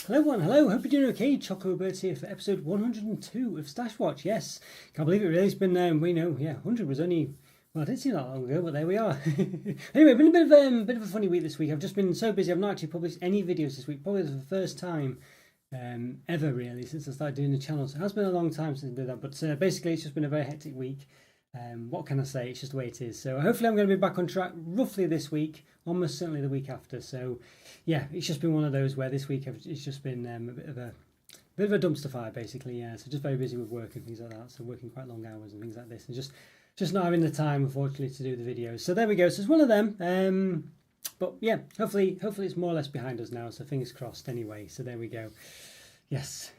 Hello everyone, hello, hope you're doing okay. Choc Roberto here for episode 102 of Stash Watch. Yes, can't believe it really. It's been, 100 was only, well, I didn't see that long ago, but there we are. Anyway, been a bit of a funny week this week. I've just been so busy, I've not actually published any videos this week, probably for the first time ever really, since I started doing the channel. So it has been a long time since I did that, but basically it's just been a very hectic week. What can I say? It's just the way it is. So hopefully I'm going to be back on track roughly this week, almost certainly the week after. So yeah, it's just been one of those where this week it's just been a bit of a dumpster fire basically. Yeah, so just very busy with work and things like that. So working quite long hours and things like this, and just not having the time unfortunately to do the videos. So there we go. So it's one of them. But yeah, hopefully it's more or less behind us now. So fingers crossed. Anyway, so there we go. Yes.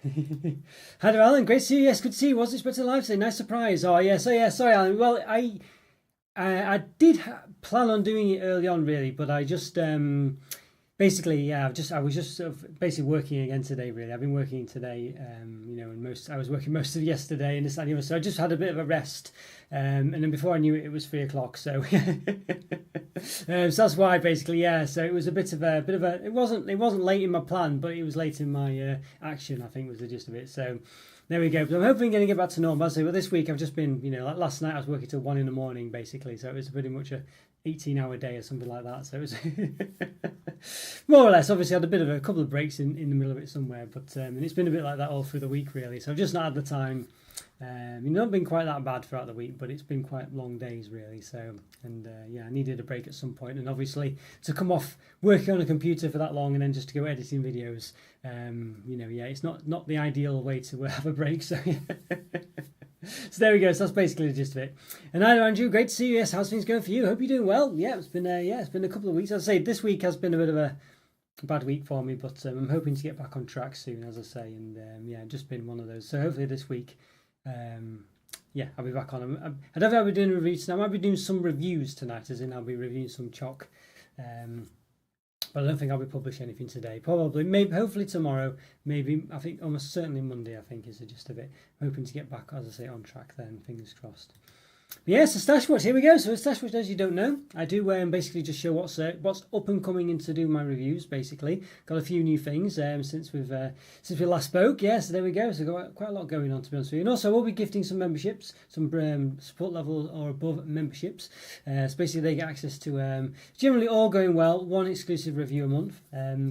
Hi there, Alan. Great to see you. Yes, good to see you. Wasn't expecting live today. Nice surprise. Oh, yeah. So, yeah, sorry, Alan. Well, I did plan on doing it early on, really, but I just basically, yeah, I was just sort of basically working again today. Really, I've been working today. And I was working most of yesterday and this and the other. So I just had a bit of a rest, and then before I knew it, it was 3 o'clock. So, so that's why basically, yeah. So it was a bit of a It wasn't late in my plan, but it was late in my action. I think was the gist of it. So. There we go. But I'm hoping I'm going to get back to normal. But this week I've just been, like last night I was working till 1 in the morning basically. So it was pretty much a 18-hour day or something like that. So it was more or less. Obviously I had a couple of breaks in the middle of it somewhere. But and it's been a bit like that all through the week really. So I've just not had the time. Not been quite that bad throughout the week, but it's been quite long days really. So I needed a break at some point, and obviously to come off working on a computer for that long and then just to go editing videos, it's not the ideal way to have a break. So so there we go. So that's basically the gist of it. And hi Andrew, great to see you. Yes, how's things going for you? Hope you're doing well. Yeah, it's been a couple of weeks. As I say, this week has been a bit of a bad week for me, but I'm hoping to get back on track soon, as I say, and just been one of those. So hopefully this week. I'll be back on. I don't think I'll be doing reviews tonight. I might be doing some reviews tonight, as in I'll be reviewing some Choc. But I don't think I'll be publishing anything today. Probably, maybe, hopefully tomorrow. Maybe, I think almost certainly Monday, I think, is the gist of it. I'm hoping to get back, as I say, on track then. Fingers crossed. But yeah, so Stash Watch, here we go. So Stash Watch, as you don't know, I do basically just show what's up and coming in to do my reviews. Basically, got a few new things since we last spoke. Yeah, so there we go. So got quite a lot going on, to be honest with you. And also, we'll be gifting some memberships, some support level or above memberships. So basically, they get access to generally all going well, one exclusive review a month.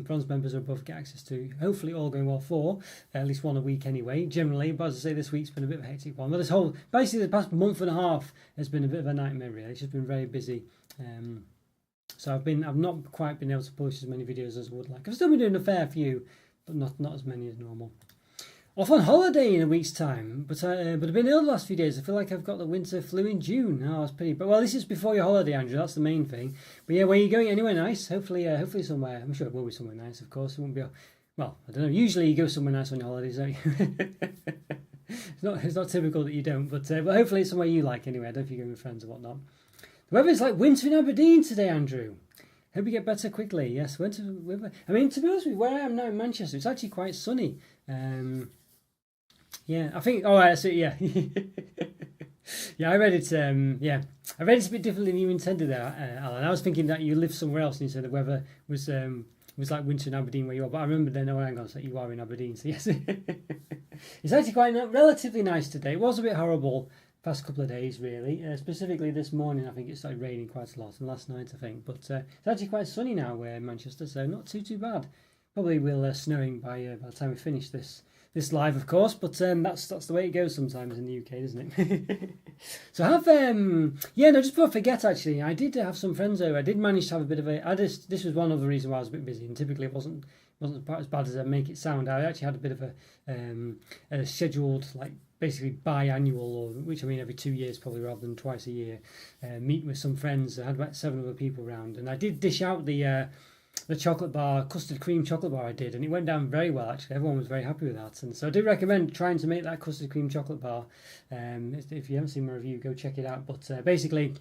Bronze members or above get access to hopefully all going well 4, at least one a week anyway. Generally, but as I say, this week's been a bit of a hectic one. But basically the past month and a half has been a bit of a nightmare really. It's just been very busy. So I've not quite been able to publish as many videos as I would like. I've still been doing a fair few, but not as many as normal. Off on holiday in a week's time, but I've been ill the last few days. I feel like I've got the winter flu in June. Oh, it's pretty. But well, this is before your holiday, Andrew. That's the main thing. But yeah, where are you going? Anywhere nice? Hopefully somewhere. I'm sure it will be somewhere nice. Of course, it won't be. Well, I don't know. Usually you go somewhere nice on your holidays, don't you? It's not typical that you don't, but hopefully it's somewhere you like anyway. I don't know if you're going with friends or whatnot. The weather's like winter in Aberdeen today, Andrew. Hope you get better quickly. Yes, winter. I mean, to be honest with you, where I am now in Manchester, it's actually quite sunny. I think. Oh, I see. Yeah, yeah. I read it. I read it a bit differently than you intended there, Alan. I was thinking that you live somewhere else, and you said the weather was like winter in Aberdeen where you are. But I remember then, oh, hang on, so you are in Aberdeen. So yes, it's actually quite relatively nice today. It was a bit horrible past couple of days, really. Specifically this morning, I think it started raining quite a lot, and last night, I think. But it's actually quite sunny now in Manchester, so not too bad. Probably will snowing by the time we finish this live, of course. But that's the way it goes sometimes in the UK, isn't it? So I have just before I forget, actually, I did have some friends over. I did manage to have a bit of this was one of the reasons why I was a bit busy, and typically it wasn't quite as bad as I make it sound. I actually had a bit of a scheduled, like basically biannual, or which I mean every 2 years probably rather than twice a year, meet with some friends. I had about 7 other people around, and I did dish out the chocolate bar, custard cream chocolate bar I did, and it went down very well actually. Everyone was very happy with that, and so I do recommend trying to make that custard cream chocolate bar. If you haven't seen my review, go check it out. But basically,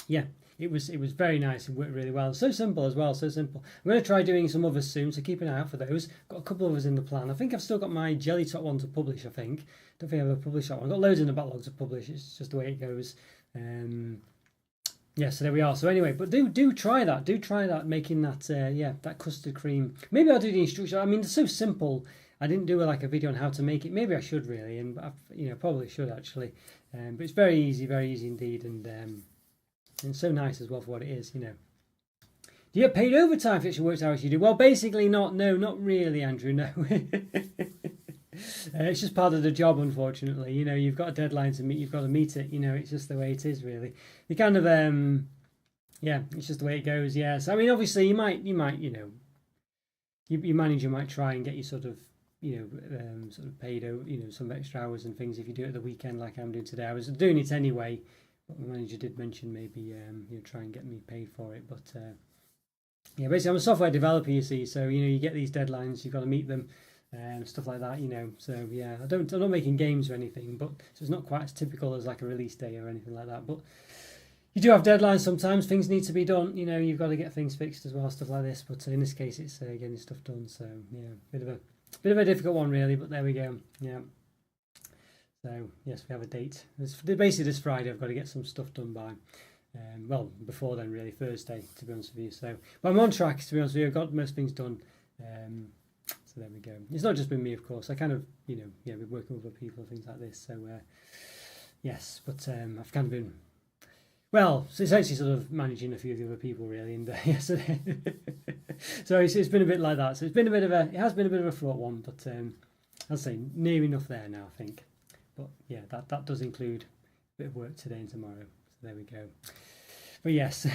yeah, it was very nice and worked really well. So simple as well, so simple. I'm going to try doing some others soon, so keep an eye out for those. Got a couple of others in the plan. I think I've still got my jelly top one to publish. I think don't think I've ever published that one. I've got loads in the backlog to publish. It's just the way it goes. Yeah, so there we are. So anyway, but do try that. Do try that, making that yeah, that custard cream. Maybe I'll do the instructions. I mean, it's so simple. I didn't do like a video on how to make it. Maybe I should really, and probably should actually. But it's very easy indeed, and so nice as well for what it is. Do you get paid overtime for extra work hours you do? Well, basically not. No, not really, Andrew. No. It's just part of the job, unfortunately. You've got a deadline to meet. You've got to meet it. It's just the way it is, really. You kind of, yeah, it's just the way it goes. Yeah. So I mean, obviously, you might, your manager might try and get you sort of, sort of paid, some extra hours and things if you do it at the weekend, like I'm doing today. I was doing it anyway, but my manager did mention maybe, try and get me paid for it. But yeah, basically, I'm a software developer, you see. So you get these deadlines, you've got to meet them. Stuff like that, So yeah, I'm not making games or anything, but so it's not quite as typical as like a release day or anything like that. But you do have deadlines sometimes. Things need to be done. You've got to get things fixed as well, stuff like this. But in this case, it's getting stuff done. So yeah, bit of a difficult one really. But there we go. Yeah. So yes, we have a date. Basically this Friday. I've got to get some stuff done by. Well, before then, really Thursday, to be honest with you. So, but I'm on track. To be honest with you, I've got most things done. So there we go. It's not just been me, of course. I kind of, been working with other people and things like this. So, yes, but I've kind of been, well, so essentially sort of managing a few of the other people, really. And yes, so it's been a bit like that. So it has been a bit of a fraught one, but I'll say near enough there now, I think. But yeah, that does include a bit of work today and tomorrow. So there we go. But yes,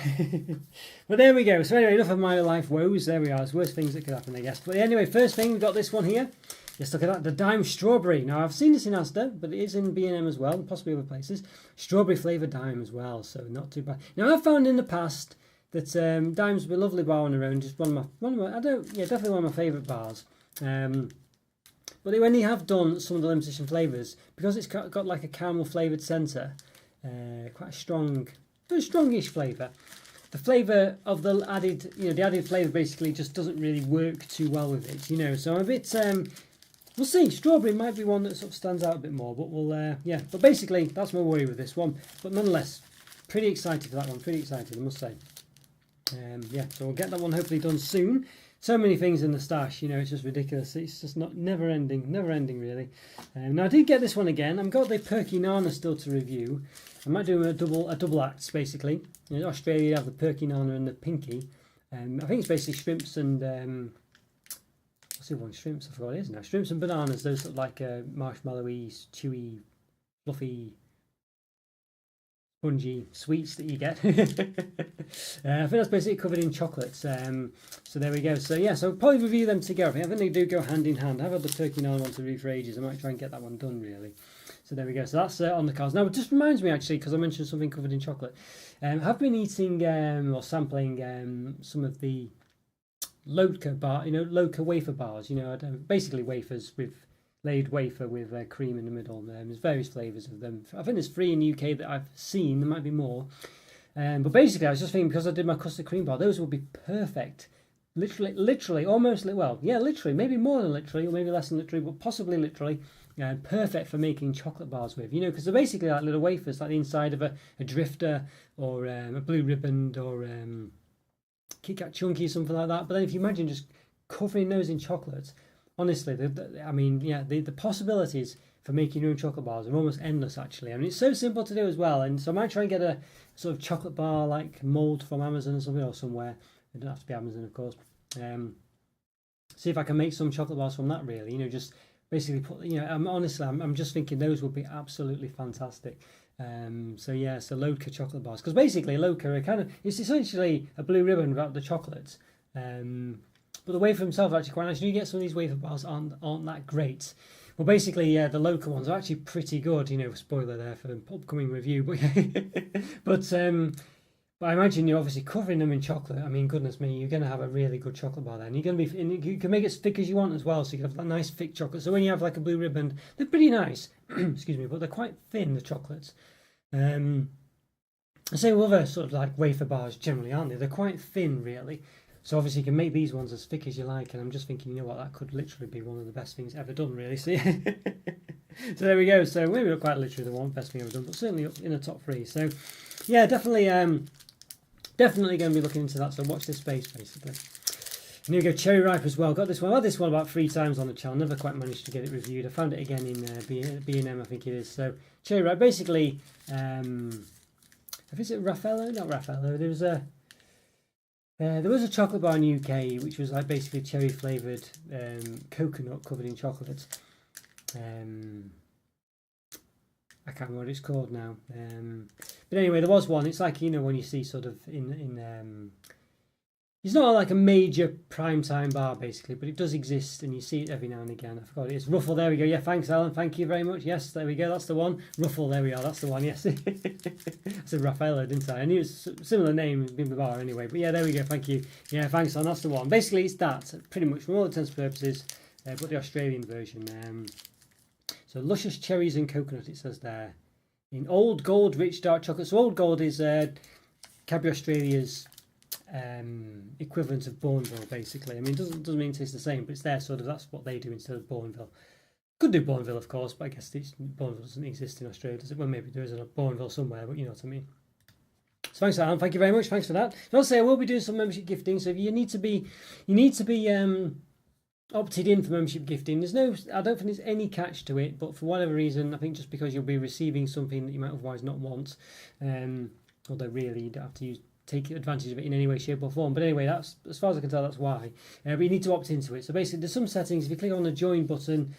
but there we go. So anyway, enough of my life woes. There we are. It's worst things that could happen, I guess. But anyway, first thing, we've got this one here. Just look at that, the Dime Strawberry. Now, I've seen this in Asda, but it is in B&M as well, and possibly other places. Strawberry flavoured Dime as well, so not too bad. Now, I've found in the past that Dime's a lovely bar on their own. Just definitely one of my favourite bars. But when they have done some of the limited edition flavours, because it's got like a caramel flavoured centre, quite a strong, very strongish flavour. The flavour of the added, the added flavour basically just doesn't really work too well with it, So I'm a bit, we'll see. Strawberry might be one that sort of stands out a bit more, but we'll, yeah. But basically, that's my worry with this one. But nonetheless, pretty excited for that one. Pretty excited, I must say. Yeah, so we'll get that one hopefully done soon. So many things in the stash, it's just ridiculous. It's just not never ending really. Now I did get this one again. I've got the Perky Nana still to review. I might do a double act basically. In Australia you have the Perky Nana and the Pinky. I think it's basically shrimps and what's the one? Shrimps, I forgot what it is now. Shrimps and bananas, those sort of like marshmallowy, chewy, fluffy, spongy sweets that you get. I think that's basically covered in chocolates. So there we go. So yeah, so I'll probably review them together. I think they do go hand in hand. I've had the Turkey Nana one to review for ages. I might try and get that one done really. So there we go. So that's on the cards. Now it just reminds me actually, because I mentioned something covered in chocolate. I've been eating or sampling some of the Loka bar, Loka wafer bars. Basically wafers with laid wafer with cream in the middle. There's various flavours of them. I think there's 3 in the UK that I've seen. There might be more. But basically, I was just thinking, because I did my custard cream bar, those would be perfect. Literally, almost, well, yeah, literally, maybe more than literally, or maybe less than literally, but possibly literally, perfect for making chocolate bars with, because they're basically like little wafers, like the inside of a drifter, or a Blue Ribbon, or Kit Kat Chunky, something like that. But then if you imagine just covering those in chocolate, honestly, the possibilities for making your own chocolate bars are almost endless, actually. I mean, it's so simple to do as well. And so I might try and get a sort of chocolate bar like mold from Amazon or something, or somewhere. It doesn't have to be Amazon, of course. See if I can make some chocolate bars from that, really. Just basically put, honestly, I'm just thinking those would be absolutely fantastic. So yeah, so Loka chocolate bars. Because basically, Loka are it's essentially a Blue Ribbon without the chocolates. But the wafer themselves are actually quite nice. You get some of these wafer bars aren't that great. Well, basically, the local ones are actually pretty good. Spoiler there for the upcoming review. But I imagine you're obviously covering them in chocolate. I mean, goodness me, you're going to have a really good chocolate bar then. You're going to be, and you can make it as thick as you want as well. So you can have that nice thick chocolate. So when you have like a Blue Ribbon, they're pretty nice. Excuse me, but they're quite thin, the chocolates. I say with other sort of like wafer bars generally, aren't they? They're quite thin, really. So obviously you can make these ones as thick as you like, and I'm just thinking, that could literally be one of the best things ever done, really. So, so there we go. So maybe not quite literally the best thing ever done, but certainly up in the top 3. So yeah, definitely definitely going to be looking into that. So watch this space, basically. And here we go, cherry ripe as well. Got this one. I had this one about 3 times on the channel. Never quite managed to get it reviewed. I found it again in B&M, I think it is. So cherry ripe, basically. I think it's Raffaello, not Raffaello. There was a chocolate bar in the UK which was like basically cherry flavoured coconut covered in chocolate. I can't remember what it's called now. But anyway, there was one. It's like, you know, when you see sort of in it's not like a major prime time bar basically, but it does exist and you see it every now and again. I forgot it is Ruffle. There we go. Yeah, thanks Alan. Thank you very much. Yes, there we go. That's the one. Ruffle. There we are. That's the one. Yes. I said Raffaello, didn't I? I knew it was a similar name in the bar anyway. But yeah, there we go. Thank you. Yeah, thanks Alan. That's the one. Basically, it's that pretty much from all intents and purposes, but the Australian version. So luscious cherries and coconut. It says there in old gold rich dark chocolate. So old gold is Cadbury Australia's equivalent of Bourneville, basically. I mean, it doesn't mean it tastes the same, but it's their sort of, that's what they do instead of Bourneville. Could do Bourneville, of course, but I guess Bourneville doesn't exist in Australia, does it? Well, maybe there is a Bourneville somewhere, but you know what I mean. So thanks, Alan. Thank you very much. Thanks for that. And I'll say I will be doing some membership gifting. So if you need to be opted in for membership gifting. I don't think there's any catch to it, but for whatever reason, I think just because you'll be receiving something that you might otherwise not want, although really you don't have to take advantage of it in any way, shape or form. But anyway, that's, as far as I can tell, that's why. But you need to opt into it. So basically, there's some settings. If you click on the join button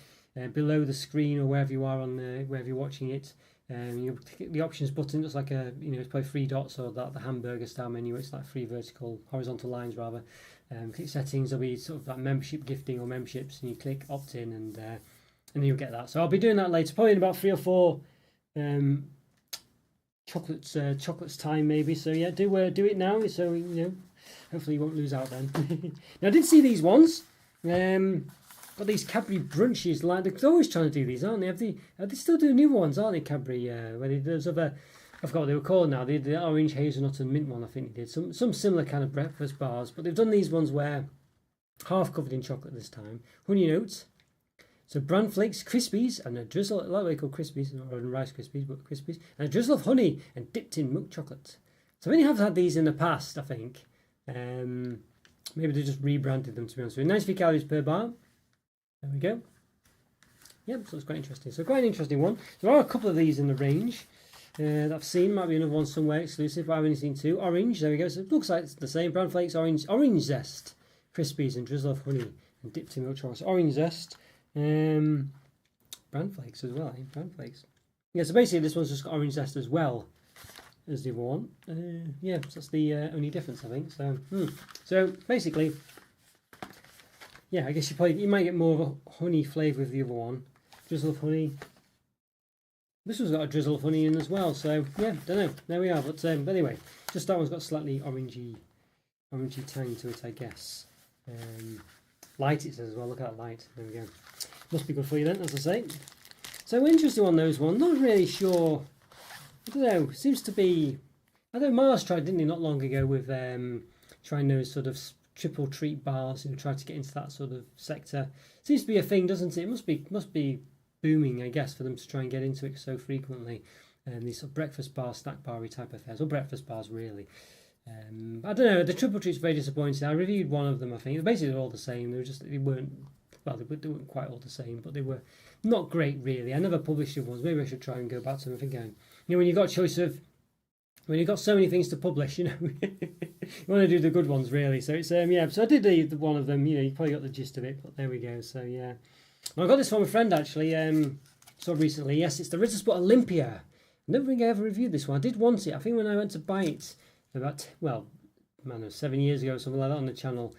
below the screen or wherever you are on wherever you're watching it, you click the options button. It's like it's probably 3 dots or the hamburger style menu. It's like 3 horizontal lines rather. Click settings. There'll be sort of like membership gifting or memberships, and you click opt in, and then you'll get that. So I'll be doing that later, probably in about 3 or 4 chocolates time maybe. So yeah, do it now, so hopefully you won't lose out then. Now I did see these ones. Got these Cadbury brunches, like they're always trying to do these, aren't they? They still do new ones, aren't they, Cadbury? There's other, I forgot what they were called now. They did the orange hazelnut and mint one, I think they did. Some similar kind of breakfast bars, but they've done these ones where half covered in chocolate this time. Honey oats, so bran flakes, crispies, and a drizzle, like what they call crispies, or Rice Krispies, but crispies, and a drizzle of honey and dipped in milk chocolate. So I only have had these in the past, I think. Maybe they just rebranded them, to be honest with you. 93 calories per bar. There we go. Yep, so it's quite interesting. So quite an interesting one. There are a couple of these in the range that I've seen. Might be another one somewhere exclusive, but I haven't seen 2. Orange, there we go. So it looks like it's the same. Bran flakes, orange zest, crispies, and drizzle of honey and dipped in milk chocolate. So orange zest. Bran flakes as well, bran flakes. Yeah, so basically this one's just got orange zest as well as the other one. Yeah, so that's the only difference, I think. So basically, yeah, I guess you might get more of a honey flavour with the other one. Drizzle of honey. This one's got a drizzle of honey in as well. So yeah, don't know. There we are. But anyway, just that one's got slightly orangey tang to it, I guess. Light, it says as well. Look at that light. There we go. Must be good for you then, as I say. So interesting on those ones. Not really sure. I don't know. Seems to be. I know Mars tried, didn't he, not long ago with trying those sort of triple treat bars. Tried to get into that sort of sector. Seems to be a thing, doesn't it? It must be booming, I guess, for them to try and get into it so frequently. These sort of breakfast bar, snack bar type affairs, or breakfast bars really. I don't know. The triple treats are very disappointing. I reviewed one of them. I think basically they're all the same. They weren't quite all the same, but they were not great really. I never published the ones. Maybe I should try and go back to them again. When you've got a choice of, when you've got so many things to publish, you want to do the good ones really. So it's yeah. So I did the one of them. You probably got the gist of it. But there we go. So yeah, well, I got this from a friend actually. Saw recently. Yes, it's the Ritter Spot Olympia. I don't think I ever reviewed this one. I did want it. I think when I went to buy it about 7 years ago, something like that on the channel.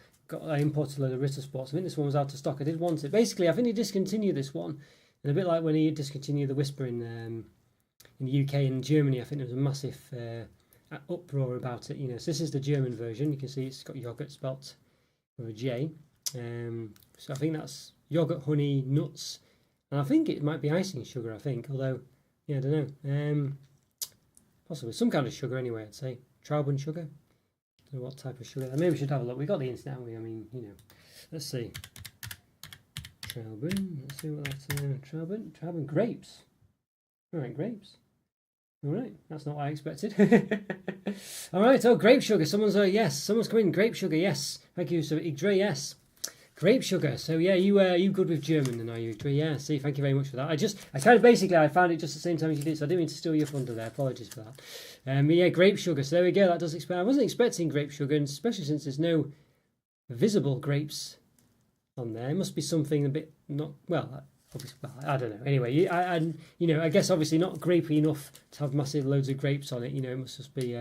I imported a load of Ritter Spots. I think this one was out of stock. I did want it. Basically, I think he discontinued this one, and a bit like when he discontinued the Whisper in the UK and Germany. I think there was a massive uproar about it. So this is the German version. You can see it's got yogurt spelt with a J. So I think that's yogurt, honey, nuts, and I think it might be icing sugar. I think, although yeah, I don't know. Possibly some kind of sugar anyway. I'd say Trauben sugar. What type of sugar? Maybe we should have a look. We got the internet, haven't we? I mean, let's see. Trauben. Let's see what that's. Trauben grapes. All right, grapes. All right, that's not what I expected. All right, oh, grape sugar. Someone's yes, someone's coming. Grape sugar, yes. Thank you. So Igdre, yes. Grape sugar. So yeah, you good with German, then are you, Igdre? Yeah. See, thank you very much for that. I kind of basically I found it just the same time as you did, so I didn't mean to steal your thunder there. Apologies for that. But yeah, grape sugar. So there we go. That does explain. I wasn't expecting grape sugar, and especially since there's no visible grapes on there. It must be something a bit not well. Obviously, well, I don't know. Anyway, I guess obviously not grapey enough to have massive loads of grapes on it. It must just be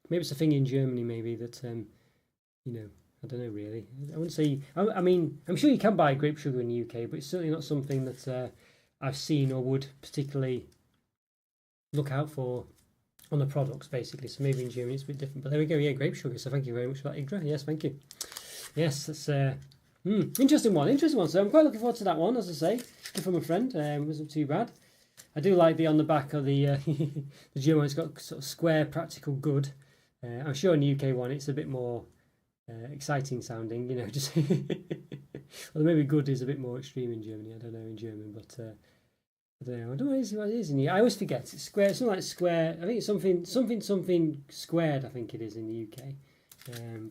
maybe it's a thing in Germany, maybe that I don't know really. I wouldn't say. I mean, I'm sure you can buy grape sugar in the UK, but it's certainly not something that I've seen or would particularly look out for on the products, basically. So maybe in Germany it's a bit different. But there we go. Yeah, grape sugar. So thank you very much for that, Igdra. Yes, thank you. Yes, that's interesting one. So I'm quite looking forward to that one, as I say. From a friend, wasn't too bad. I do like the on the back of the the German. It's got sort of square, practical, good. I'm sure in the UK one it's a bit more exciting sounding. Just well, maybe good is a bit more extreme in Germany. I don't know in German, but I don't know. I don't know what it is in the. I always forget. It's square. It's not like square. I think it's something squared. I think it is in the UK,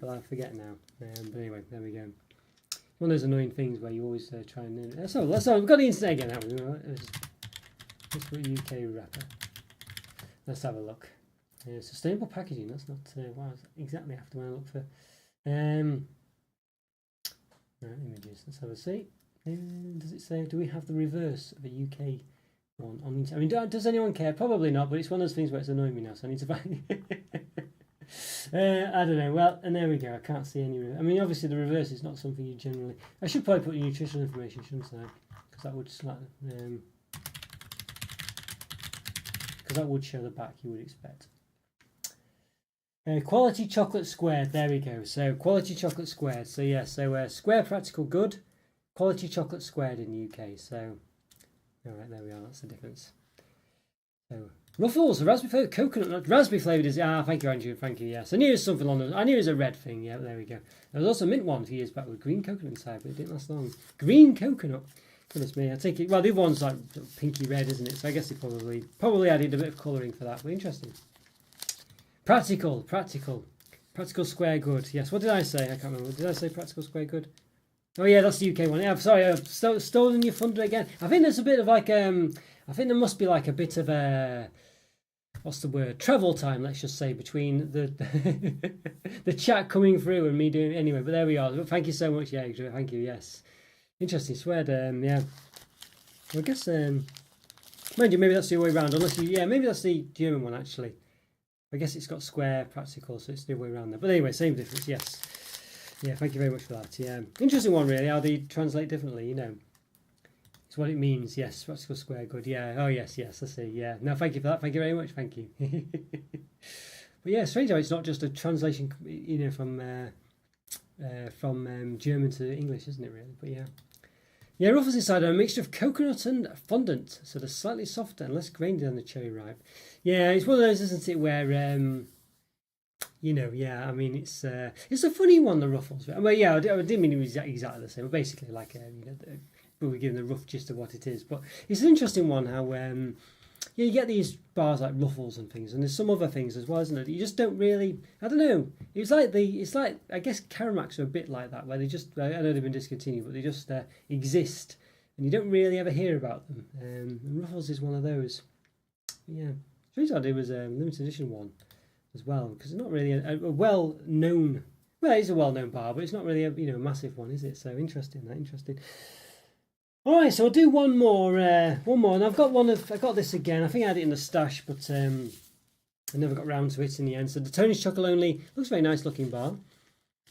but I forget now. But anyway, there we go. One of those annoying things where you always try and... Let's we've got the internet again, haven't we? Let's put UK wrapper. Let's have a look. Sustainable packaging, that's not what I was exactly after when I look for. Right, images, let's have a see. Does it say, do we have the reverse of a UK one on the internet? I mean, does anyone care? Probably not, but it's one of those things where it's annoying me now, so I need to find I don't know. Well, and there we go. I can't see any. I mean, obviously the reverse is not something you generally. I should probably put nutritional information, shouldn't I? Because that would show the back. You would expect. Quality chocolate squared. There we go. So quality chocolate squared. So yeah. So square practical good. Quality chocolate squared in the UK. So all right, there we are. That's the difference. So. Ruffles, raspberry flavoured coconut, raspberry flavoured is thank you, Andrew, thank you. Yes, I knew it was something on. I knew it was a red thing. Yeah, there we go. There was also a mint one a few years back with green coconut inside, but it didn't last long. Green coconut, goodness me. I take it. Well, the other one's like pinky red, isn't it? So I guess it probably added a bit of colouring for that. But interesting. Practical square good. Yes. What did I say? I can't remember. Did I say practical square good? Oh yeah, that's the UK one. Yeah, I'm sorry, I've stolen your thunder again. I think there's a bit of like I think there must be like a bit of a. What's the word? Travel time, let's just say, between the the chat coming through and me doing it anyway. But there we are. Thank you so much. Yeah, thank you. Yes, interesting. Swear. Yeah. Well, I guess mind you, maybe that's the other way around. Maybe that's the German one actually. I guess it's got square practical, so it's the other way around there. But anyway, same difference. Yes. Yeah. Thank you very much for that. Yeah. Interesting one, really. How they translate differently. It's what it means, yes. Practical square good, yeah. Oh yes, I see, yeah. No, thank you for that. Thank you very much. Thank you. But yeah, strange how it's not just a translation, from German to English, isn't it? Really, but yeah. Yeah, Ruffles inside are a mixture of coconut and fondant, so they're slightly softer and less grainy than the cherry ripe. Yeah, it's one of those, isn't it, where yeah. I mean, it's a funny one, the Ruffles. Well, yeah, I didn't mean it was exactly the same, but basically like we're giving the rough gist of what it is. But it's an interesting one how you get these bars like Ruffles and things, and there's some other things as well, isn't it? You just don't really. I don't know. It's like I guess Caramacs are a bit like that, where they just. I know they've been discontinued, but they just exist, and you don't really ever hear about them. And Ruffles is one of those. Yeah, strange how there was a limited edition one as well, because it's not really a well-known. Well, it's a well-known bar, but it's not really a massive one, is it? So interesting. All right, so I'll do one more, and I've got this again. I think I had it in the stash, but I never got round to it in the end. So the Tony's Chocolo only looks a very nice looking bar.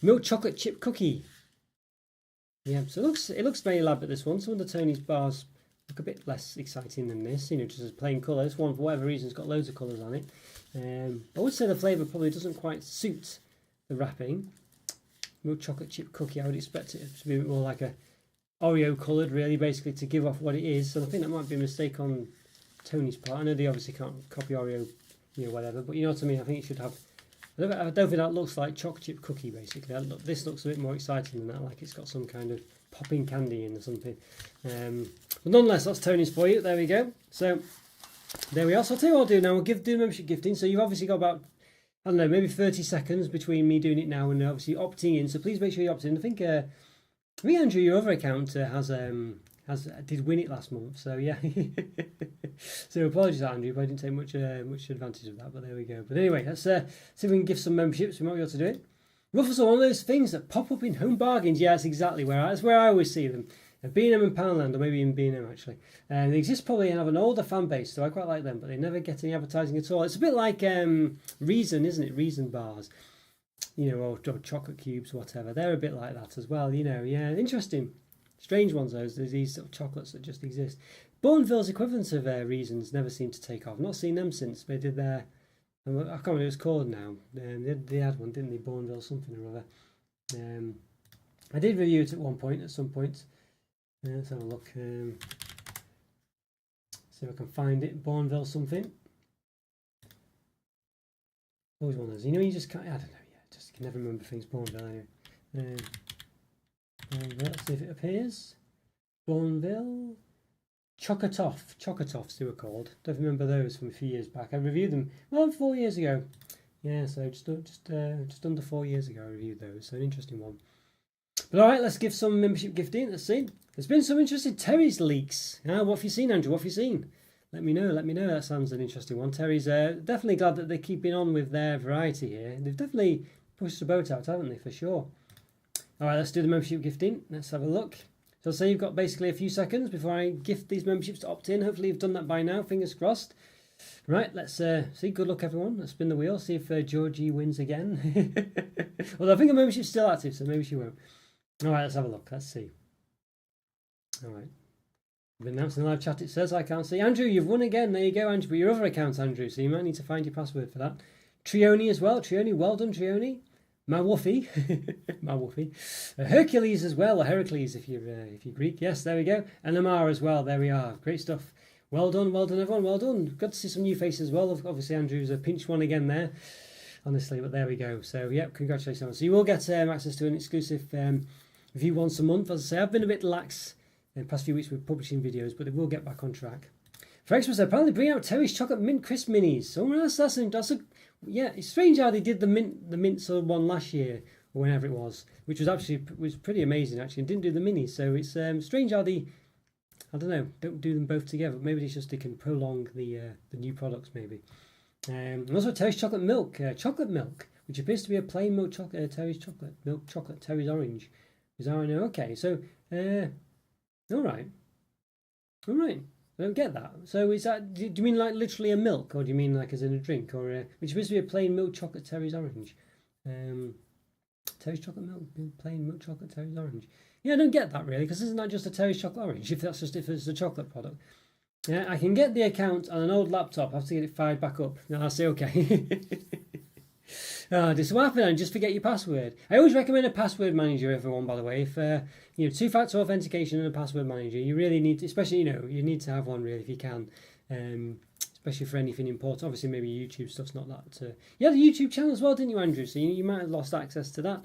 Milk chocolate chip cookie. Yeah, so it looks very elaborate, this one. Some of the Tony's bars look a bit less exciting than this, just as plain colour. This one, for whatever reason, has got loads of colours on it. I would say the flavour probably doesn't quite suit the wrapping. Milk chocolate chip cookie, I would expect it to be a bit more like a Oreo coloured, really, basically, to give off what it is. So I think that might be a mistake on Tony's part. I know they obviously can't copy Oreo, whatever, but you know what I mean. I think it should have. I don't think that looks like choc chip cookie. Basically, this looks a bit more exciting than that. Like it's got some kind of popping candy in or something. But nonetheless, that's Tony's for you. There we go. So there we are. So I'll tell you what I'll do now. We'll do membership gifting. So you've obviously got about, I don't know, maybe 30 seconds between me doing it now and obviously opting in. So please make sure you opt in. I think Andrew, your other account did win it last month. So yeah. So apologies, Andrew, but I didn't take much advantage of that. But there we go. But anyway, let's see if we can give some memberships. We might be able to do it. Ruffles are one of those things that pop up in home bargains. Yeah, that's exactly that's where I always see them. B&M and Poundland, or maybe in B&M actually. They exist probably and have an older fan base, so I quite like them, but they never get any advertising at all. It's a bit like Reason, isn't it? Reason bars, or chocolate cubes, whatever. They're a bit like that as well, Yeah, interesting. Strange ones, those. There's these sort of chocolates that just exist. Bourneville's equivalent of Reasons never seem to take off. I've not seen them since they did their... I can't remember what it was called now. They had one, didn't they? Bourneville something or other. I did review it at some point. Let's have a look. See if I can find it. Bourneville something. Always one of those. You just can't... I don't know. Yeah, just can never remember things. Bourneville anyway. Let's see if it appears. Bourneville. Chocotoffs they were called. Don't remember those from a few years back. I reviewed them 4 years ago. Yeah, so just under 4 years ago I reviewed those. So an interesting one. But all right, let's give some membership gifting. Let's see. There's been some interesting Terry's leaks. What have you seen, Andrew? What have you seen? Let me know. That sounds an interesting one. Terry's definitely glad that they're keeping on with their variety here. They've definitely pushed the boat out, haven't they? For sure. All right, let's do the membership gifting. Let's have a look. So I'll say you've got basically a few seconds before I gift these memberships to opt in. Hopefully you've done that by now. Fingers crossed. Right, let's see. Good luck, everyone. Let's spin the wheel. See if Georgie wins again. Although I think the membership's still active, so maybe she won't. All right, let's have a look. Let's see. All right. I've been announced in the live chat. It says I can't see. Andrew, you've won again. There you go, Andrew. But your other account, Andrew. So you might need to find your password for that. Trioni as well. Trioni, well done, Trioni. Mawuffy. Mawuffy. Hercules as well, or Heracles if you're Greek. Yes, there we go. And Amar as well. There we are. Great stuff. Well done, everyone. Well done. Good to see some new faces as well. Obviously, Andrew's a pinch one again there. Honestly, but there we go. So, yep, congratulations. So you will get access to an exclusive review once a month. As I say, I've been a bit lax in the past few weeks with publishing videos, but they will get back on track. For Xmas, they're apparently bringing out Terry's Chocolate Mint Crisp Minis. So yeah, it's strange how they did the mint sort of one last year, or whenever it was, which was pretty amazing, actually, and didn't do the minis. So it's strange how they, I don't know, don't do them both together. Maybe it's just they can prolong the new products, maybe. And also Terry's Chocolate Milk, which appears to be a plain milk chocolate, Terry's Chocolate Milk Chocolate, Terry's Orange. Is that I know? Okay, so, all right. I don't get that. So is that, do you mean like literally a milk, or do you mean like as in a drink, or which supposed to be a plain milk chocolate Terry's Orange? Terry's Chocolate Milk, plain milk chocolate Terry's Orange. Yeah, I don't get that really, because isn't that just a Terry's Chocolate Orange? If it's a chocolate product. Yeah, I can get the account on an old laptop. I have to get it fired back up. No, I'll say okay. This will happen and just forget your password. I always recommend a password manager, everyone, by the way. If two-factor authentication and a password manager, you really need to, especially, you need to have one really if you can. Especially for anything important. Obviously, maybe YouTube stuff's not that. You had a YouTube channel as well, didn't you, Andrew? So you might have lost access to that.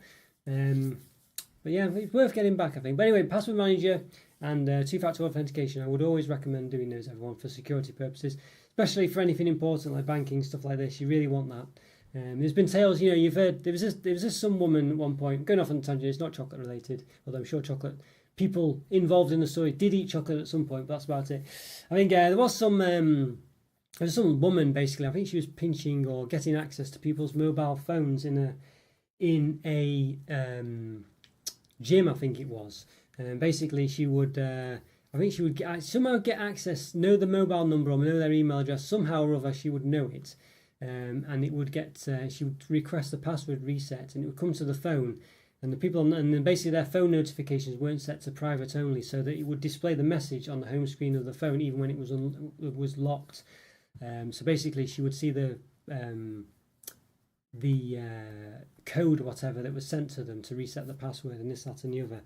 But yeah, it's worth getting back, I think. But anyway, password manager and two-factor authentication, I would always recommend doing those, everyone, for security purposes, especially for anything important like banking, stuff like this. You really want that. There's been tales, you've heard, there was this some woman at one point, going off on a tangent, it's not chocolate related, although I'm sure chocolate, people involved in the story did eat chocolate at some point, but that's about it. I think there was some woman, basically, I think she was pinching or getting access to people's mobile phones in a gym, I think it was. Basically, she would, somehow get access, know the mobile number or know their email address, somehow or other she would know it. And it would get, she would request the password reset, and it would come to the phone, and the people and then basically their phone notifications weren't set to private only, so that it would display the message on the home screen of the phone even when it was locked. So basically, she would see the code or whatever that was sent to them to reset the password, and this, that, and the other.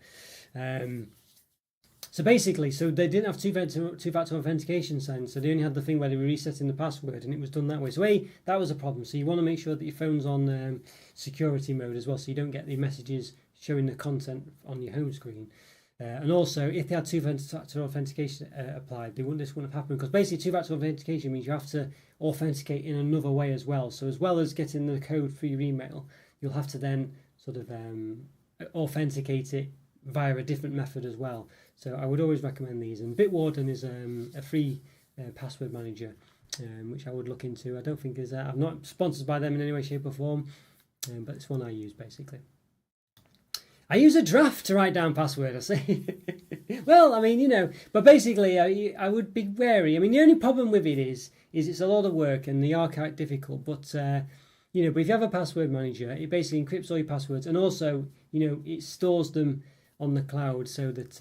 So basically, they didn't have two-factor authentication signed, so they only had the thing where they were resetting the password, and it was done that way. So that was a problem. So you want to make sure that your phone's on security mode as well, so you don't get the messages showing the content on your home screen. And also, if they had two-factor authentication applied, this wouldn't have happened, because basically two-factor authentication means you have to authenticate in another way as well. So as well as getting the code for your email, you'll have to then sort of authenticate it via a different method as well. So I would always recommend these. And Bitwarden is a free password manager, which I would look into. I don't think is I'm not sponsored by them in any way, shape or form, but it's one I use basically. I use a draft to write down password, I say. Well, I mean, but basically I would be wary. I mean, the only problem with it is it's a lot of work and they are quite difficult, but but if you have a password manager, it basically encrypts all your passwords, and also, it stores them on the cloud, so that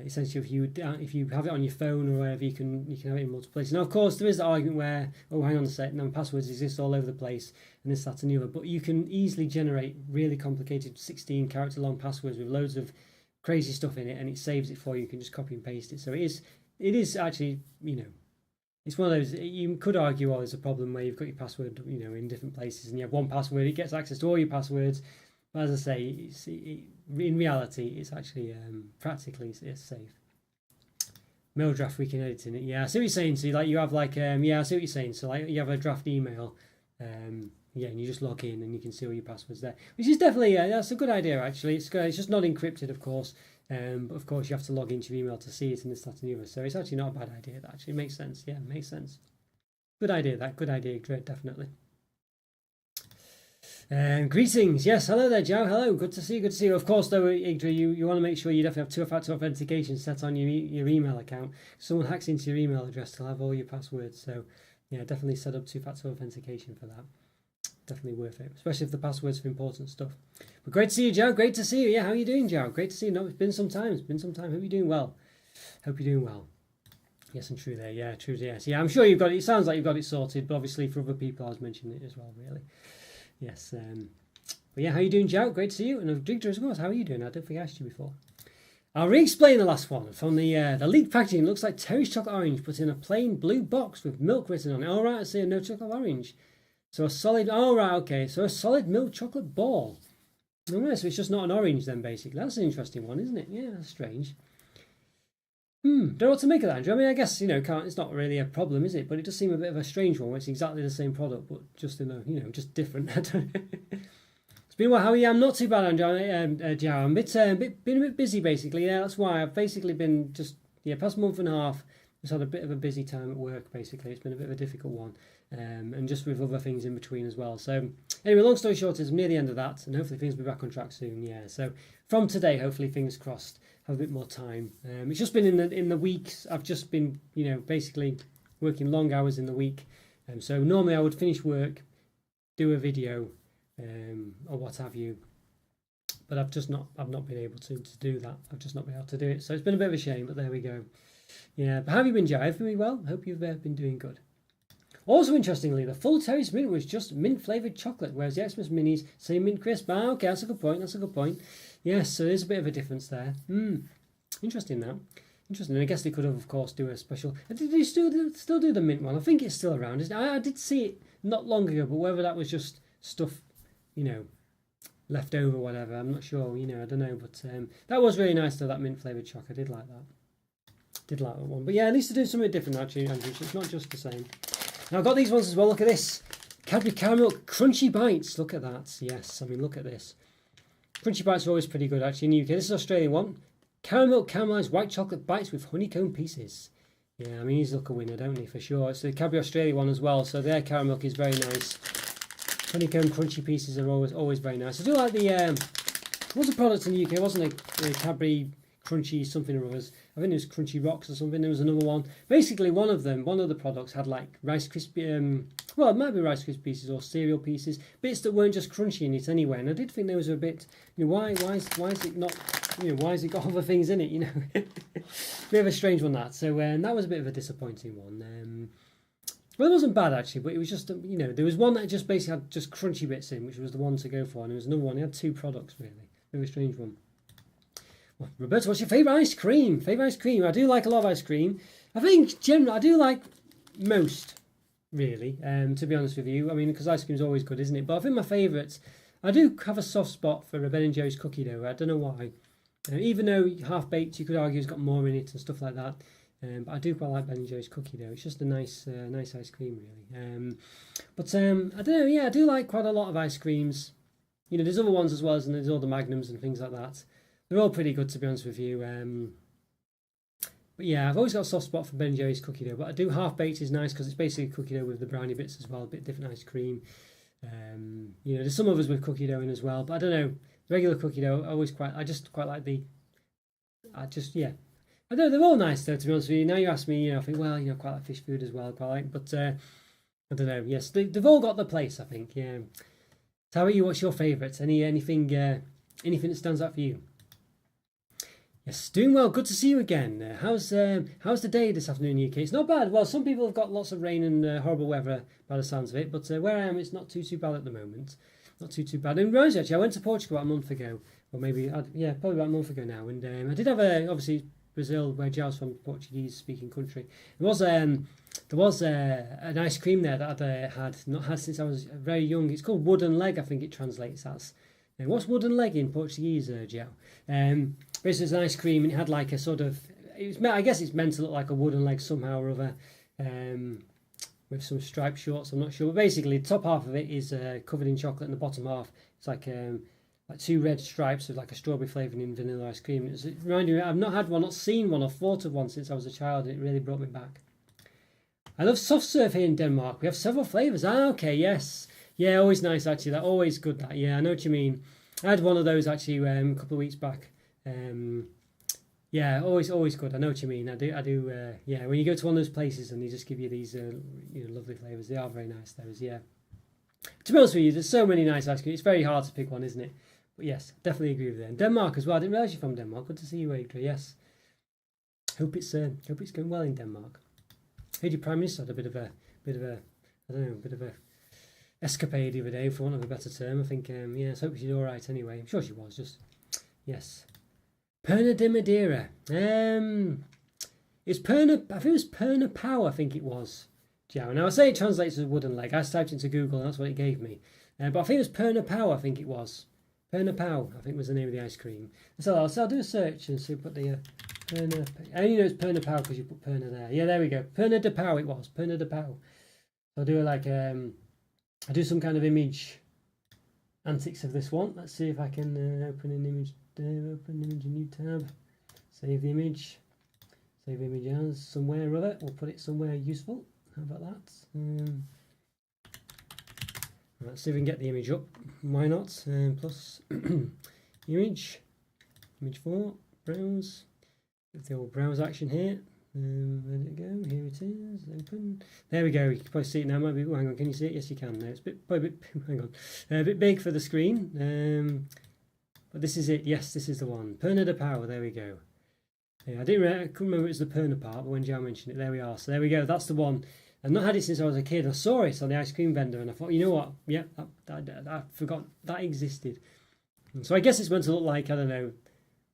essentially if you have it on your phone or wherever, you can have it in multiple places. Now, of course, there is the argument where, oh, hang on a sec, now passwords exist all over the place, and this, that, and the other. But you can easily generate really complicated 16-character long passwords with loads of crazy stuff in it, and it saves it for you. You can just copy and paste it. So it is actually, it's one of those. You could argue, oh, there's a problem where you've got your password, in different places, and you have one password, it gets access to all your passwords. But as I say, in reality, it's actually practically it's safe. Mail draft, we can edit in it. Yeah, I see what you're saying. So you have I see what you're saying. So you have a draft email, and you just log in and you can see all your passwords there, which is definitely that's a good idea actually. It's good. It's just not encrypted, of course, but of course you have to log into your email to see it and this, that, and the other. So it's actually not a bad idea. That actually makes sense. Yeah, makes sense. Good idea. Good idea. Great, definitely. Greetings. Yes, hello there, Joe. Hello, good to see you. Good to see you. Of course, though, Igdra, you want to make sure you definitely have two-factor authentication set on your email account. If someone hacks into your email address, they'll have all your passwords. So, yeah, definitely set up two-factor authentication for that. Definitely worth it, especially if the password's for important stuff. But great to see you, Joe. Great to see you. Yeah, how are you doing, Joe? Great to see you. No, it's been some time. Hope you're doing well. Yes, and true there. Yeah, true. Yes. Yeah, I'm sure you've got it. It sounds like you've got it sorted, but obviously for other people, I was mentioning it as well, really. Yes, but yeah, how you doing, Joe? Great to see you. And Victor as well. How are you doing? I don't think I asked you before. I'll re-explain the last one. From the leaked packaging, it looks like Terry's chocolate orange, but in a plain blue box with milk written on it. All right, I see. No chocolate orange. So a solid. Oh right, okay. So a solid milk chocolate ball. All right, so it's just not an orange then, basically. That's an interesting one, isn't it? Yeah, that's strange. Don't know what to make of that, Andrew. I mean, I guess it's not really a problem, is it? But it does seem a bit of a strange one. Where it's exactly the same product, but just in a just different. It's been a while. How are you? I'm not too bad, Andrew. Joe. I'm been a bit busy basically. Yeah, that's why I've basically been past month and a half. Just had a bit of a busy time at work. Basically, it's been a bit of a difficult one, and just with other things in between as well. So anyway, long story short, is I'm near the end of that, and hopefully things will be back on track soon. Yeah. So from today, hopefully, fingers crossed, have a bit more time. It's just been in the weeks. I've just been basically working long hours in the week. So normally I would finish work, do a video, or what have you. But I've not been able to do that. I've just not been able to do it. So it's been a bit of a shame, but there we go. Yeah, but how have you been, Joe? Have you been well? Hope you've been doing good. Also, interestingly, the full Terry's Mint was just mint-flavoured chocolate, whereas the Xmas Minis say mint crisp. Ah, okay, that's a good point. Yes, so there's a bit of a difference there. Interesting now. Interesting. I guess they could have, of course, do a special. Did they still do the mint one? I think it's still around. I did see it not long ago, but whether that was just stuff, left over, whatever, I'm not sure. I don't know. But that was really nice though. That mint-flavoured choc. I did like that. Did like that one. But yeah, at least to do something different actually, Andrew. So it's not just the same. Now I've got these ones as well. Look at this. Cadbury Caramel Crunchy Bites. Look at that. Yes, I mean, look at this. Crunchy Bites are always pretty good actually in the UK. This is an Australian one. Caramel caramelised white chocolate bites with honeycomb pieces. Yeah, I mean, these look a winner, don't they, for sure. It's the Cadbury Australia one as well. So their caramel milk is very nice. Honeycomb crunchy pieces are always very nice. I do like the what was the product in the UK? Wasn't it the Cadbury Crunchy something or others? I think it was Crunchy Rocks or something. There was another one. Basically, one of the products had like Rice Krispie, well, it might be Rice Krispie pieces or cereal pieces, bits that weren't just crunchy in it anyway. And I did think there was a bit, why is it not, why has it got other things in it? Bit of a strange one that. So that was a bit of a disappointing one. Well, it wasn't bad actually, but it was just, there was one that just basically had just crunchy bits in, which was the one to go for, and there was another one. It had two products really. Bit of a strange one. Well, Roberto, what's your favourite ice cream? Favourite ice cream? I do like a lot of ice cream. I think generally I do like most, really. To be honest with you, I mean, because ice cream is always good, isn't it? But I think my favourites, I do have a soft spot for a Ben and Jerry's cookie dough. I don't know why. Even though half baked, you could argue, has got more in it and stuff like that. But I do quite like Ben and Jerry's cookie dough. It's just a nice ice cream, really. But I don't know. Yeah, I do like quite a lot of ice creams. There's other ones as well, and there's all the Magnums and things like that. They're all pretty good, to be honest with you. But yeah, I've always got a soft spot for Ben and Jerry's cookie dough. But I do half baked is nice because it's basically cookie dough with the brownie bits as well, a bit different ice cream. There's some others with cookie dough in as well, but I don't know. Regular cookie dough, I just quite like yeah. I don't know, they're all nice though, to be honest with you. Now you ask me, I think, well, quite like fish food as well, quite like, but I don't know. Yes, they've all got their place, I think. Yeah. So how about you? What's your favourites? Anything that stands out for you? Yes, doing well. Good to see you again. How's the day this afternoon in the UK? It's not bad. Well, some people have got lots of rain and horrible weather by the sounds of it, but where I am, it's not too bad at the moment. Not too bad. And Rose, actually, I went to Portugal about a month ago, or maybe probably about a month ago now. And I did have obviously Brazil, where Joe's from, Portuguese-speaking country. There was an ice cream there that I'd not had since I was very young. It's called wooden leg, I think it translates as. Now, what's wooden leg in Portuguese, Joe? This was an ice cream, and it had like a sort of. I guess it's meant to look like a wooden leg somehow or other, with some striped shorts. I'm not sure, but basically, the top half of it is covered in chocolate, and the bottom half it's like two red stripes with like a strawberry flavouring in vanilla ice cream. It reminded me, I've not had one, not seen one, or thought of one since I was a child, and it really brought me back. I love soft serve here in Denmark. We have several flavours. Okay, yes. Yeah, always nice actually. That always good. That, yeah, I know what you mean. I had one of those actually a couple of weeks back. Yeah, always good. I know what you mean. I do. Yeah, when you go to one of those places and they just give you these lovely flavours, they are very nice. Those, yeah. To be honest with you, there's so many nice ice cream. It's very hard to pick one, isn't it? But yes, definitely agree with that. And Denmark as well. I didn't realise you're from Denmark. Good to see you, Adria. Yes. Hope it's going well in Denmark. Heard your Prime Minister had a bit of a escapade the other day, for want of a better term. I think, yes, hope she's all right anyway. I'm sure she was, just, yes. Perna de Madeira. It's Perna, I think it was Perna Pow, I think it was, Joe. Now, I say it translates as wooden leg. I typed into Google and that's what it gave me. But I think it was Perna Pow, I think it was. Perna Pow, I think was the name of the ice cream. So I'll do a search and see, put the... Perna, I only know it's Perna Pow because you put Perna there. Yeah, there we go. Perna de Pow it was. Perna de Pow. I'll do I'll do some kind of image antics of this one. Let's see if I can open an image there. Open image, a new tab. Save the image. Save image as somewhere or other. We'll put it somewhere useful. How about that? Let's see if we can get the image up. Why not? Plus image. Image 4. Browse. The old browse action here. Let it go. Here it is. Open. There we go. You can probably see it now. Maybe. Oh, hang on. Can you see it? Yes, you can. No, it's a bit. Hang on. A bit big for the screen. But this is it. Yes, this is the one. Perna de Power. There we go. Yeah, I couldn't remember it was the Perna part, but when Joe mentioned it, there we are. So there we go. That's the one. I've not had it since I was a kid. I saw it on the ice cream vendor, and I thought, you know what? Yeah, I forgot that existed. And so I guess it's meant to look like, I don't know.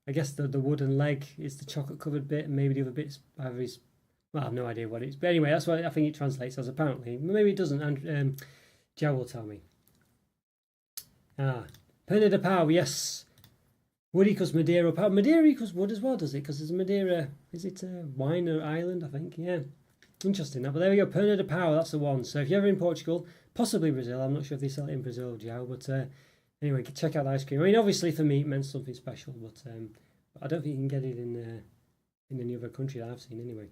I guess the wooden leg is the chocolate covered bit, and maybe the other bits either is, well, I have no idea what it is. But anyway, that's what I think it translates as, apparently. Maybe it doesn't, and Joe will tell me. Perna de Pau, yes. Wood equals Madeira. Madeira equals wood as well, does it? Because there's a Madeira, is it a wine or island, I think? Yeah. Interesting that. But there we go, Perna de Pau, that's the one. So if you're ever in Portugal, possibly Brazil, I'm not sure if they sell it in Brazil, Joe, but... Anyway, check out the ice cream. I mean, obviously for me it meant something special, but I don't think you can get it in any other country that I've seen anyway.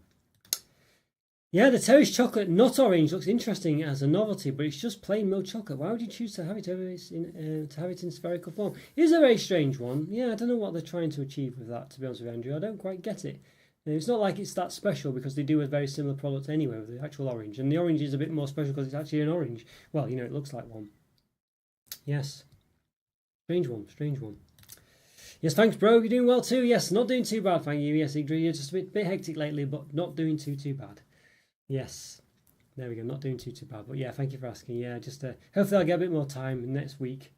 Yeah, the terrace chocolate, not orange, looks interesting as a novelty, but it's just plain milk chocolate. Why would you choose to have it in spherical form? It is a very strange one. Yeah, I don't know what they're trying to achieve with that, to be honest with you, Andrew. I don't quite get it. It's not like it's that special because they do a very similar product anyway with the actual orange. And the orange is a bit more special because it's actually an orange. Well, it looks like one. Yes. Strange one. Yes, thanks, bro. You're doing well too. Yes, not doing too bad, thank you. Yes, agree. You're just a bit hectic lately, but not doing too bad. Yes, there we go. Not doing too bad, but yeah, thank you for asking. Yeah, just hopefully I'll get a bit more time next week.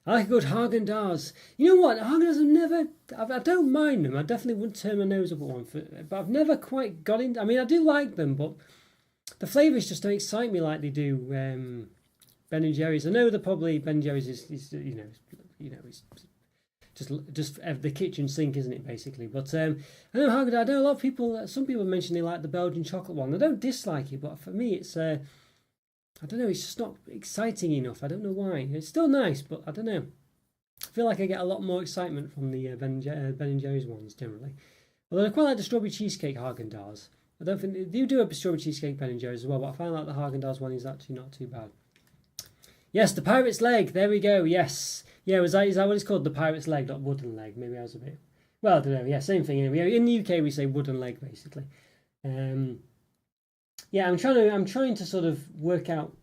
I like a good Haagen-Dazs. You know what? Haagen-Dazs I don't mind them. I definitely wouldn't turn my nose up at one, but I've never quite got into. I mean, I do like them, but the flavours just don't excite me like they do. Ben and Jerry's. I know that probably Ben and Jerry's is it's just the kitchen sink, isn't it, basically? But I know a lot of people. Some people mention they like the Belgian chocolate one. I don't dislike it, but for me, it's I don't know. It's just not exciting enough. I don't know why. It's still nice, but I don't know. I feel like I get a lot more excitement from the Ben and Jerry's ones generally. Although I quite like the strawberry cheesecake Haagen-Dazs. I don't think they do a strawberry cheesecake Ben and Jerry's as well, but I find like the Haagen-Dazs one is actually not too bad. Yes, the pirate's leg. There we go. Yes, yeah. Is that what it's called? The pirate's leg, not wooden leg. Maybe I was a bit. Well, I don't know. Yeah, same thing. Anyway, in the UK we say wooden leg basically. Yeah, I'm trying to sort of work out.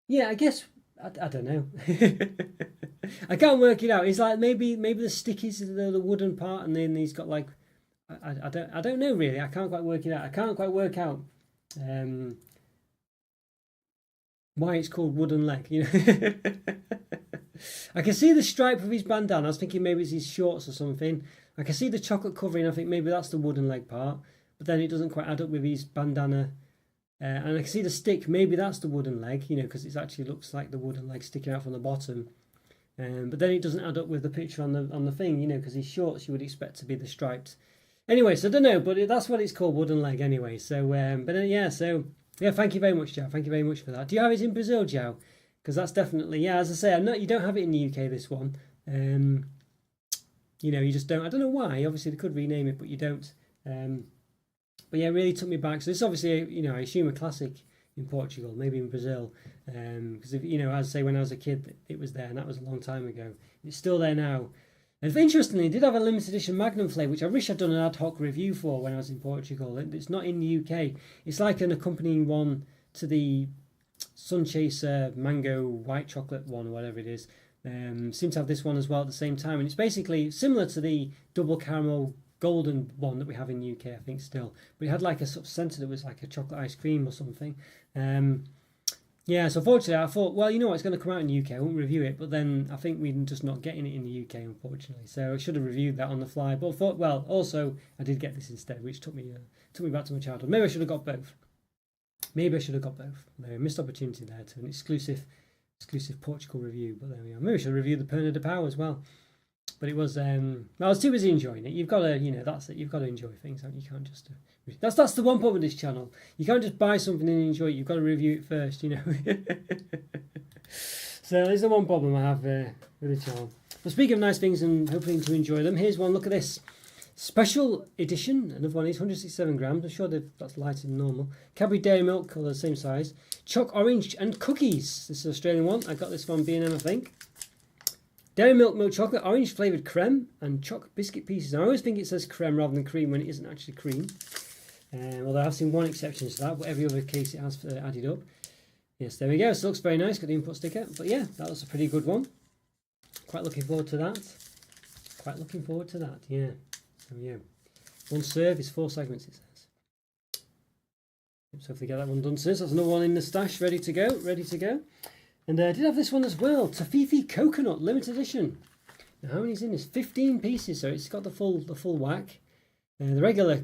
Yeah, I guess I don't know. I can't work it out. It's like maybe the stick is the wooden part, and then he's got like I don't know really. I can't quite work it out. I can't quite work out why it's called wooden leg. You know, I can see the stripe of his bandana. I was thinking maybe it's his shorts or something. I can see the chocolate covering. I think maybe that's the wooden leg part, but then it doesn't quite add up with his bandana. And I can see the stick. Maybe that's the wooden leg. You know, because it actually looks like the wooden leg sticking out from the bottom. But then it doesn't add up with the picture on the thing, you know, because his shorts you would expect to be the striped. Anyway, so I don't know, but that's what it's called, wooden leg anyway. So, yeah, thank you very much, Joe. Thank you very much for that. Do you have it in Brazil, Joe? Because that's definitely, yeah, as I say, you don't have it in the UK, this one. You know, you just don't. I don't know why. Obviously, they could rename it, but you don't. But yeah, it really took me back. So this is obviously, you know, I assume a classic in Portugal, maybe in Brazil, because you know, as I say, when I was a kid, it was there, and that was a long time ago. It's still there now. And interestingly, it did have a limited edition Magnum flavour, which I wish I'd done an ad hoc review for when I was in Portugal. It's not in the UK. It's like an accompanying one to the Sunchaser Mango White Chocolate one, or whatever it is. Seem to have this one as well at the same time, and it's basically similar to the double caramel golden one that we have in the UK, I think, still. But it had like a sort of centre that was like a chocolate ice cream or something. Yeah, so fortunately I thought, well, you know what, it's going to come out in the UK, I won't review it, but then I think we're just not getting it in the UK, unfortunately. So I should have reviewed that on the fly, but I thought, well, also I did get this instead, which took me back to my childhood. Maybe I should have got both. There, missed opportunity there to an exclusive Portugal review, but there we are. Maybe I should review the Perna de Pau as well. But it was, I was too busy enjoying it. You've got to, you know, that's it. You've got to enjoy things. You can't just. That's the one problem with this channel. You can't just buy something and enjoy it. You've got to review it first, you know. So there's the one problem I have with the channel. But speaking of nice things and hoping to enjoy them, here's one. Look at this. Special edition. Another one is 167 grams. I'm sure that's lighter than normal. Cadbury Dairy Milk, the same size. Choc Orange and Cookies. This is an Australian one. I got this from B&M, I think. Dairy milk chocolate, orange flavoured creme, and Choc biscuit pieces. I always think it says creme rather than cream when it isn't actually cream. Although I've seen one exception to that, but every other case it has added up. Yes, there we go. So it looks very nice. Got the input sticker. But yeah, that was a pretty good one. Quite looking forward to that. Yeah. So yeah. One serve is 4 segments, it says. So if they get that one done soon, so that's another one in the stash, ready to go. And I did have this one as well, Toffifee Coconut Limited Edition. Now, how many's in this? 15 pieces, so it's got the full whack. The regular,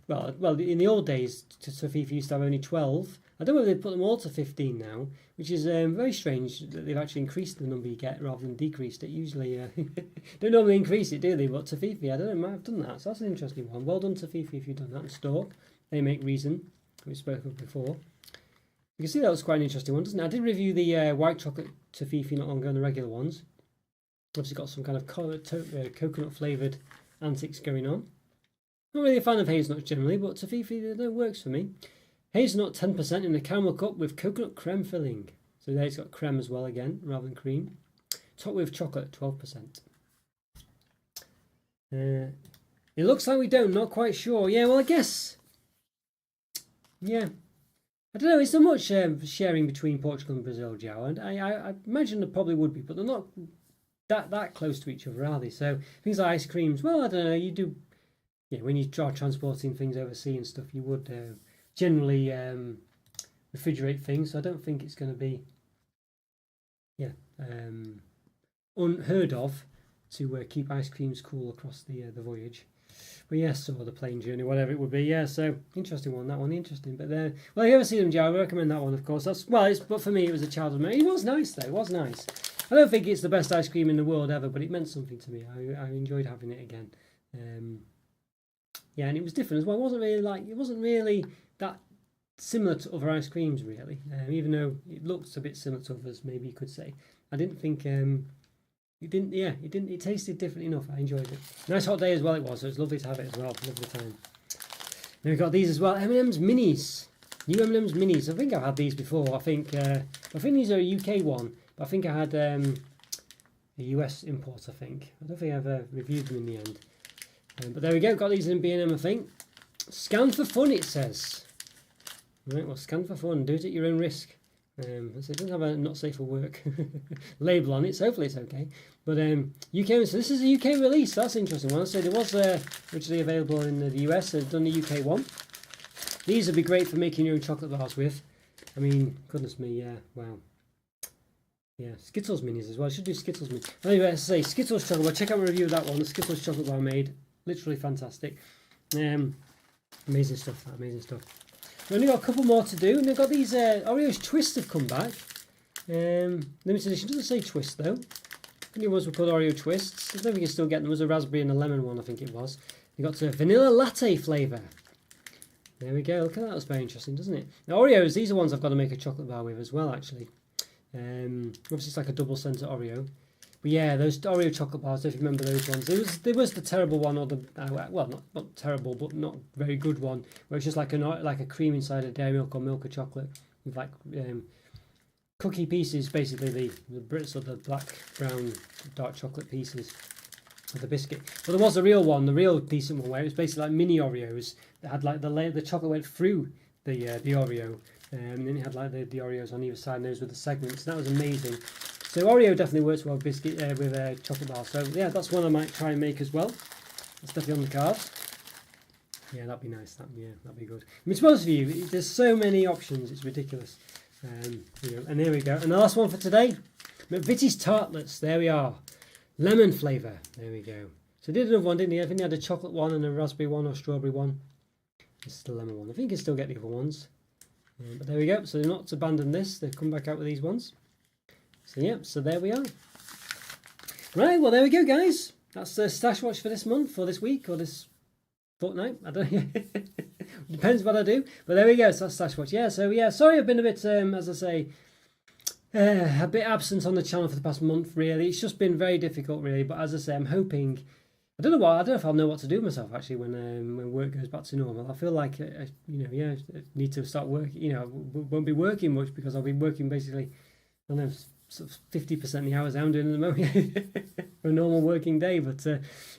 well, in the old days, Toffifee used to have only 12. I don't know if they put them all to 15 now, which is very strange that they've actually increased the number you get rather than decreased it. Usually, don't normally increase it, do they? But Toffifee, I don't know, might have done that. So that's an interesting one. Well done, Toffifee, if you've done that. And Stork, they make Reason, we've spoken of before. You can see that was quite an interesting one, doesn't it? I did review the white chocolate Toffifee not long ago, and the regular ones. Obviously got some kind of coconut flavoured antics going on. Not really a fan of hazelnuts generally, but Toffifee, that works for me. Hazelnut 10% in a caramel cup with coconut creme filling. So there it's got creme as well again, rather than cream. Topped with chocolate, 12%. It looks like we don't, not quite sure. Yeah, well, I guess. Yeah. I don't know, is there much sharing between Portugal and Brazil, Joe? And I imagine there probably would be, but they're not that close to each other, are they? So things like ice creams, well, I don't know, you do, yeah, when you try transporting things overseas and stuff, you would generally refrigerate things. So I don't think it's going to be, unheard of to keep ice creams cool across the voyage. But yes, or the plane journey, whatever it would be. Yeah, so interesting one, that one, interesting. But well, if you ever see them, Joe, I recommend that one, of course. But for me, it was a childhood memory. It was nice though. It was nice. I don't think it's the best ice cream in the world ever, but it meant something to me. I enjoyed having it again. Yeah, and it was different as well. It wasn't really that similar to other ice creams, really. Even though it looked a bit similar to others, maybe you could say. I didn't think it didn't. Yeah, it didn't. It tasted different enough. I enjoyed it. Nice hot day as well. It was. So it's lovely to have it as well. Lovely time. Then we've got these as well. M&M's minis. New M&M's minis. I think I've had these before. I think these are a UK one, but I think I had a US import. I think. I don't think I've reviewed them in the end. But there we go. Got these in B&M. I think. Scan for fun. It says. Right. Well, scan for fun. Do it at your own risk. So it doesn't have a not safe for work label on it, so hopefully it's okay. But UK, so this is a UK release. That's an interesting one. So it was originally available in the US. They've done the UK one. These would be great for making your own chocolate bars with. I mean, goodness me, yeah, wow. Yeah, Skittles minis as well. I should do Skittles minis. Anyway, as I say, Skittles chocolate bar. Check out my review of that one. The Skittles chocolate bar made. Literally fantastic. Amazing stuff, that amazing stuff. We've only got a couple more to do, and they've got these Oreos Twist have come back. Limited edition, doesn't say Twist though. The new ones were called Oreo Twists. I don't think you can still get them. There was a raspberry and a lemon one, I think it was. They got a vanilla latte flavour. There we go. Look at that. That's very interesting, doesn't it? Now Oreos, these are ones I've got to make a chocolate bar with as well, actually. Obviously it's like a double centre Oreo. But yeah, those Oreo chocolate bars, if you remember those ones, there was the terrible one, or the well, not terrible, but not very good one, where it's just like a cream inside a dairy milk or milk or chocolate with like cookie pieces, basically the Brits or the black, brown, dark chocolate pieces of the biscuit. But there was a real one, the real decent one, where it was basically like mini Oreos that had like the chocolate went through the Oreo, and then it had like the Oreos on either side, and those were the segments. That was amazing. So Oreo definitely works well with biscuit with chocolate bar. So yeah, that's one I might try and make as well. That's definitely on the cards. Yeah, that'd be nice. That'd be good. I mean, to be honest with you, there's so many options. It's ridiculous. And here we go. And the last one for today, McVitie's tartlets. There we are, lemon flavour. There we go. So I did another one, didn't he? I think he had a chocolate one and a raspberry one or strawberry one. This is the lemon one. I think you can still get the other ones. But there we go. So they're not to abandon this. They've come back out with these ones. So yeah, so there we are. Right, well there we go, guys. That's the Stash Watch for this month, or this week, or this fortnight. I don't know. Depends what I do. But there we go. So that's Stash Watch. Yeah. So yeah, sorry I've been a bit, as I say, a bit absent on the channel for the past month. Really, it's just been very difficult, really. But as I say, I'm hoping. I don't know if I'll know what to do with myself actually when work goes back to normal. I feel like I need to start working. Won't be working much because I'll be working basically. I don't know. Sort of 50% of the hours I'm doing at the moment for a normal working day, but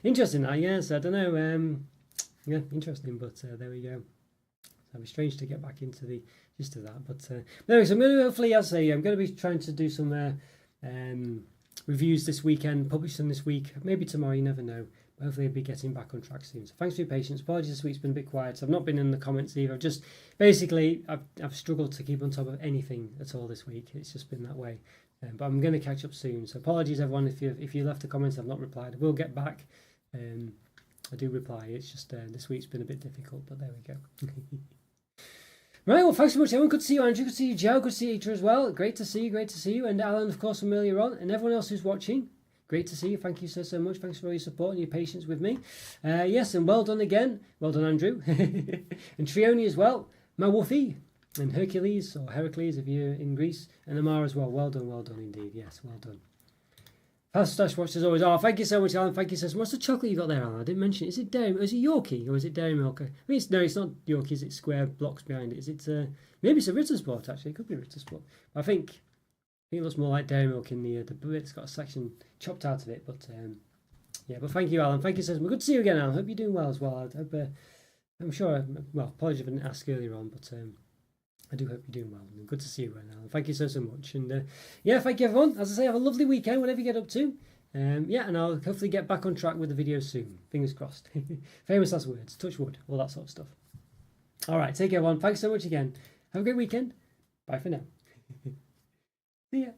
interesting that, yes, I don't know, yeah, interesting, but there we go. So it'll be strange to get back into the gist of that, but anyway, so I'm going to hopefully, as I say, I'm going to be trying to do some reviews this weekend, publish them this week, maybe tomorrow, you never know. Hopefully I'll be getting back on track soon. So thanks for your patience. Apologies this week's been a bit quiet. So I've not been in the comments either. I've just basically I've struggled to keep on top of anything at all this week. It's just been that way. But I'm going to catch up soon. So apologies everyone if you left a comment I've not replied. I will get back. I do reply. It's just this week's been a bit difficult, but there we go. Right, well, thanks so much, everyone. Good to see you, Andrew. Good to see you, Joe. Good to see you, Itra, as well. Great to see you. And Alan, of course, from earlier on. And everyone else who's watching. Great to see you. Thank you so much. Thanks for all your support and your patience with me. Yes, and well done again. Well done, Andrew. And Trioni as well. Mawufi. And Hercules, or Heracles if you're in Greece. And Amar as well. Well done indeed. Yes, well done. Fast Stash Watch as always. Oh, thank you so much, Alan. Thank you so much. What's the chocolate you got there, Alan? I didn't mention it. Is it Yorkie or is it Dairy Milk? I mean, it's not Yorkie. Is it square blocks behind it? Is it? Maybe it's a Ritter Sport actually. It could be a Ritter Sport. I think it looks more like Dairy Milk in the it's got a section chopped out of it. But yeah. But thank you, Alan. Thank you so much. Good to see you again, Alan. Hope you're doing well as well. I hope, I'm sure. Well, apologies if I didn't ask earlier on, but I do hope you're doing well. Good to see you right now. Thank you so much. And yeah, thank you everyone. As I say, have a lovely weekend, whatever you get up to. Yeah, and I'll hopefully get back on track with the videos soon. Fingers crossed. Famous last words. Touch wood. All that sort of stuff. All right, take care everyone. Thanks so much again. Have a great weekend. Bye for now. See ya.